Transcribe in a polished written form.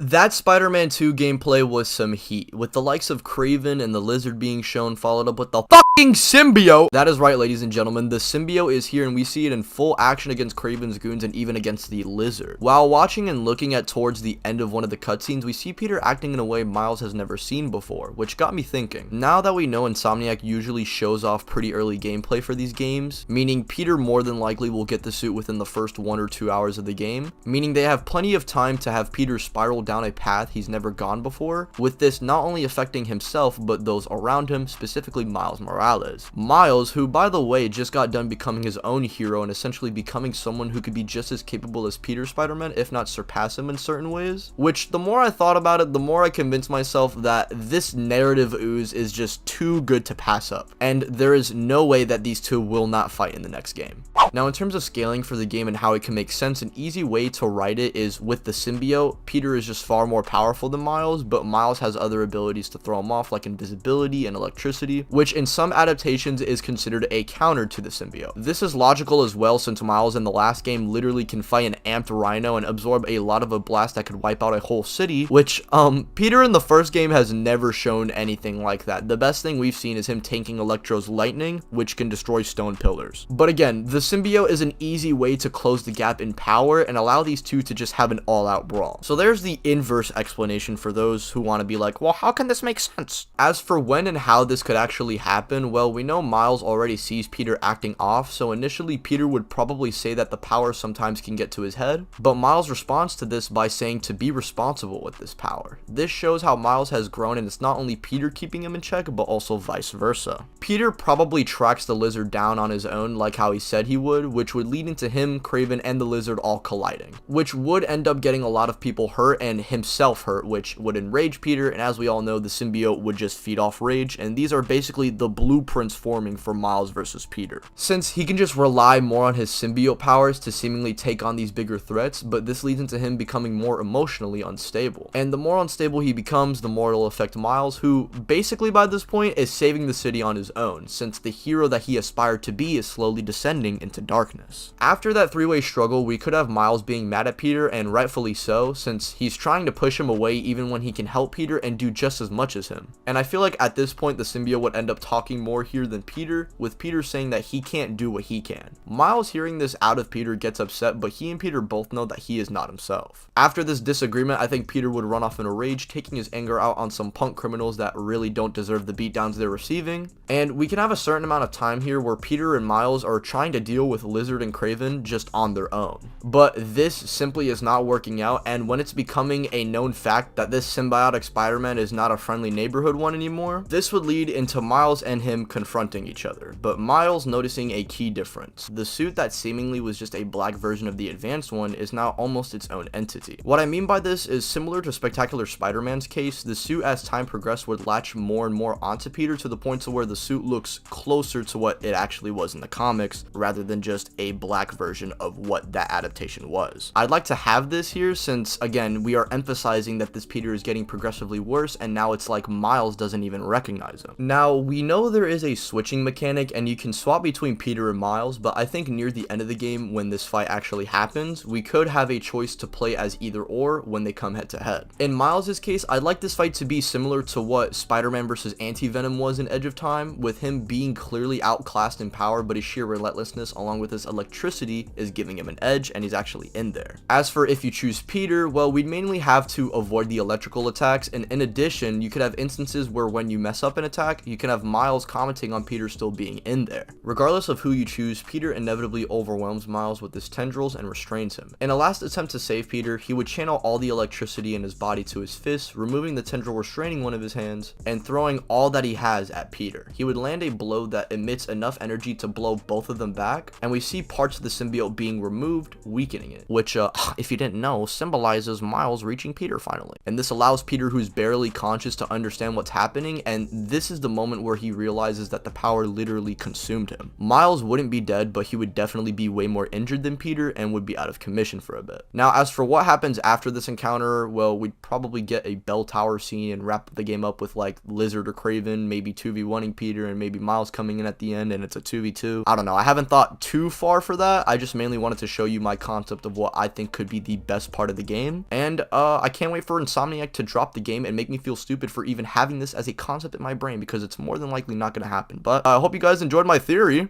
That Spider-Man 2 gameplay was some heat, with the likes of Kraven and the Lizard being shown, followed up with the fucking symbiote. That is right, ladies and gentlemen, the symbiote is here, and we see it in full action against Kraven's goons and even against the Lizard. While watching and looking at towards the end of one of the cutscenes, we see Peter acting in a way Miles has never seen before, which got me thinking. Now that we know Insomniac usually shows off pretty early gameplay for these games, meaning Peter more than likely will get the suit within the first 1 or 2 hours of the game, meaning they have plenty of time to have Peter spiral down a path he's never gone before, with this not only affecting himself but those around him, specifically Miles Morales. Miles, who by the way just got done becoming his own hero and essentially becoming someone who could be just as capable as Peter Spider-Man, if not surpass him in certain ways, which the more I thought about it, the more I convinced myself that this narrative ooze is just too good to pass up, and there is no way that these two will not fight in the next game. Now, in terms of scaling for the game and how it can make sense, an easy way to write it is with the symbiote, Peter is just far more powerful than Miles, but Miles has other abilities to throw him off like invisibility and electricity, which in some adaptations is considered a counter to the symbiote. This is logical as well, since Miles in the last game literally can fight an amped rhino and absorb a lot of a blast that could wipe out a whole city, which Peter in the first game has never shown anything like that. The best thing we've seen is him tanking Electro's lightning, which can destroy stone pillars. But again, the symbiote is an easy way to close the gap in power and allow these two to just have an all-out brawl. So there's the inverse explanation for those who want to be like, well, how can this make sense? As for when and how this could actually happen, well, we know Miles already sees Peter acting off, so initially Peter would probably say that the power sometimes can get to his head, but Miles responds to this by saying to be responsible with this power. This shows how Miles has grown, and it's not only Peter keeping him in check, but also vice versa. Peter probably tracks the Lizard down on his own like how he said he would, which would lead into him, Kraven, and the Lizard all colliding, which would end up getting a lot of people hurt and himself hurt, which would enrage Peter, and as we all know, the symbiote would just feed off rage, and these are basically the blueprints forming for Miles versus Peter. Since he can just rely more on his symbiote powers to seemingly take on these bigger threats, but this leads into him becoming more emotionally unstable. And the more unstable he becomes, the more it'll affect Miles, who basically by this point is saving the city on his own, since the hero that he aspired to be is slowly descending into darkness. After that three-way struggle, we could have Miles being mad at Peter, and rightfully so, since he's trying to push him away even when he can help Peter and do just as much as him. And I feel like at this point the symbiote would end up talking more here than Peter, with Peter saying that he can't do what he can. Miles hearing this out of Peter gets upset, but he and Peter both know that he is not himself. After this disagreement, I think Peter would run off in a rage, taking his anger out on some punk criminals that really don't deserve the beatdowns they're receiving. And we can have a certain amount of time here where Peter and Miles are trying to deal with Lizard and Kraven just on their own. But this simply is not working out, and when it's becoming a known fact that this symbiotic Spider-Man is not a friendly neighborhood one anymore, this would lead into Miles and him confronting each other, but Miles noticing a key difference. The suit that seemingly was just a black version of the advanced one is now almost its own entity. What I mean by this is similar to Spectacular Spider-Man's case, the suit as time progressed would latch more and more onto Peter to the point to where the suit looks closer to what it actually was in the comics rather than just a black version of what that adaptation was. I'd like to have this here since, again, we are emphasizing that this Peter is getting progressively worse, and now it's like Miles doesn't even recognize him. Now, we know there is a switching mechanic and you can swap between Peter and Miles, but I think near the end of the game when this fight actually happens, we could have a choice to play as either or when they come head to head. In Miles' case, I'd like this fight to be similar to what Spider-Man vs. Anti-Venom was in Edge of Time, with him being clearly outclassed in power, but his sheer relentlessness along with his electricity is giving him an edge, and he's actually in there. As for if you choose Peter, well, we'd mainly have to avoid the electrical attacks, and in addition, you could have instances where when you mess up an attack, you can have Miles commenting on Peter still being in there. Regardless of who you choose, Peter inevitably overwhelms Miles with his tendrils and restrains him. In a last attempt to save Peter, he would channel all the electricity in his body to his fists, removing the tendril restraining one of his hands, and throwing all that he has at Peter. He would land a blow that emits enough energy to blow both of them back, and we see parts of the symbiote being removed, weakening it, which, if you didn't know, symbolizes Miles reaching Peter finally. And this allows Peter, who's barely conscious, to understand what's happening, and this is the moment where he realizes that the power literally consumed him. Miles wouldn't be dead, but he would definitely be way more injured than Peter and would be out of commission for a bit. Now, as for what happens after this encounter, well, we'd probably get a bell tower scene and wrap the game up with like Lizard or Kraven maybe 2v1ing Peter and maybe Miles coming in at the end and it's a 2v2. I don't know, I haven't thought too far for that. I just mainly wanted to show you my concept of what I think could be the best part of the game. And I can't wait for Insomniac to drop the game and make me feel stupid for even having this as a concept in my brain, because it's more than likely not going to happen. But I hope you guys enjoyed my theory.